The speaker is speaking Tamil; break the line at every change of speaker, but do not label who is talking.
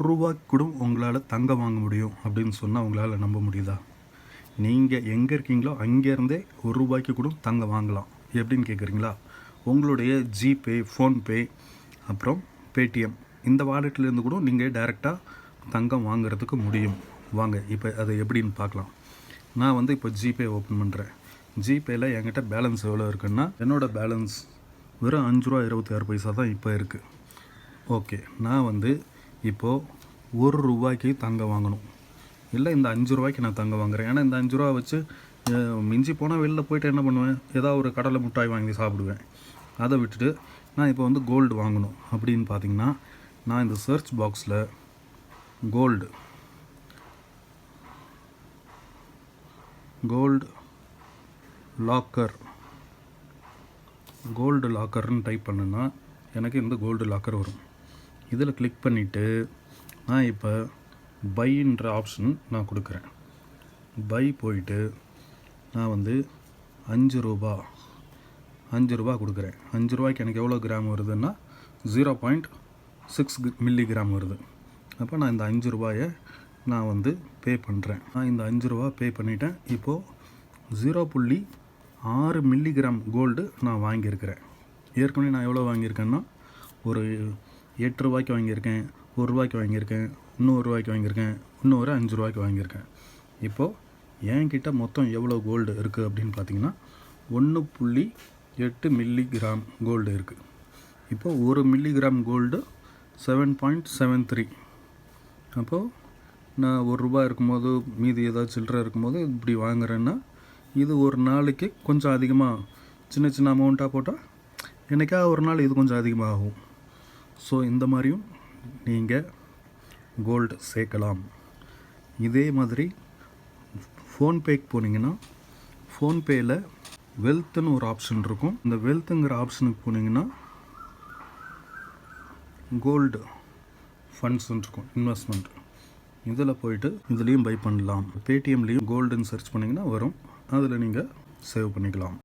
ரூபாய்க்கு கூட உங்களால் தங்கம் வாங்க முடியும் அப்படின்னு சொன்னால் உங்களால் நம்ப முடியுதா? நீங்கள் எங்கே இருக்கீங்களோ அங்கேருந்தே ரூபாய்க்கு கூட தங்கம் வாங்கலாம். எப்படின்னு கேட்குறீங்களா? உங்களுடைய ஜிபே, ஃபோன்பே, அப்புறம் பேடிஎம் இந்த வாலெட்லேருந்து கூட நீங்கள் டைரெக்டாக தங்கம் வாங்குறதுக்கு முடியும். வாங்க இப்போ அதை எப்படின்னு பார்க்கலாம். நான் இப்போ ஜிபே ஓப்பன் பண்ணுறேன். ஜிபேயில் என்கிட்ட பேலன்ஸ் எவ்வளோ இருக்குன்னா, என்னோடய பேலன்ஸ் வெறும் 5 ரூபா 26 பைசா தான் இப்போ இருக்குது. ஓகே, நான் இப்போது ரூபாய்க்கு தங்கம் வாங்கணும். இல்லை, இந்த 5 ரூபாய்க்கு நான் தங்கம் வாங்குறேன். ஏன்னா இந்த 5 ரூபா வச்சு மிஞ்சி போனால் வெளில போய்ட்டு என்ன பண்ணுவேன், ஏதாவது ஒரு கடலை மிட்டாய் வாங்கி சாப்பிடுவேன். அதை விட்டுட்டு நான் இப்போ கோல்டு வாங்கணும் அப்படின்னு பார்த்தீங்கன்னா, நான் இந்த சர்ச் பாக்ஸில் கோல்டு லாக்கர்னு டைப் பண்ணுன்னா எனக்கு இந்த கோல்டு லாக்கர் வரும். இதில் கிளிக் பண்ணிவிட்டு நான் இப்போ பைன்ற ஆப்ஷன் நான் கொடுக்குறேன். பை போயிட்டு நான் 5 ரூபா கொடுக்குறேன். 5 ரூபாய்க்கு எனக்கு எவ்வளோ கிராம் வருதுன்னா 0.6 மில்லிகிராம் வருது. அப்போ நான் இந்த 5 ரூபாயை நான் பே பண்ணுறேன். நான் இந்த 5 ரூபா பே பண்ணிட்டேன். இப்போது 0.6 மில்லிகிராம் கோல்டு நான் வாங்கியிருக்கிறேன். ஏற்கனவே நான் எவ்வளோ வாங்கியிருக்கேன்னா, ஒரு 8 ரூபாய்க்கு வாங்கியிருக்கேன், 1 ரூபாய்க்கு வாங்கியிருக்கேன், இன்னும் 1 ரூபாய்க்கு வாங்கியிருக்கேன், இன்னும் ஒரு 5 ரூபாய்க்கு வாங்கியிருக்கேன். இப்போது என்கிட்ட மொத்தம் எவ்வளோ கோல்டு இருக்குது அப்படின்னு பார்த்தீங்கன்னா 1.8 மில்லிகிராம் கோல்டு இருக்குது. இப்போது 1 மில்லிகிராம் கோல்டு 7.73. அப்போது நான் 1 ரூபா இருக்கும்போது மீதி ஏதாவது சில்லறை இருக்கும்போது இப்படி வாங்குறேன்னா, இது ஒரு நாளைக்கு கொஞ்சம் அதிகமாக சின்ன சின்ன அமௌண்ட்டாக போட்டால் என்றைக்கா ஒரு நாள் இது கொஞ்சம் அதிகமாக ஆகும். ஸோ இந்த மாதிரியும் நீங்கள் கோல்டு சேர்க்கலாம். இதே மாதிரி ஃபோன்பேக்கு போனீங்கன்னா, ஃபோன்பேயில் வெல்த்துன்னு ஒரு ஆப்ஷன் இருக்கும். இந்த வெல்த்துங்கிற ஆப்ஷனுக்கு போனீங்கன்னா கோல்டு ஃபண்ட்ஸ்ன்னு இருக்கும், இன்வெஸ்ட்மெண்ட். இதில் போயிட்டு இதுலேயும் பை பண்ணலாம். பேடிஎம்லேயும் கோல்டுன்னு சர்ச் பண்ணிங்கன்னா வரும். அதில் நீங்கள் சேவ் பண்ணிக்கலாம்.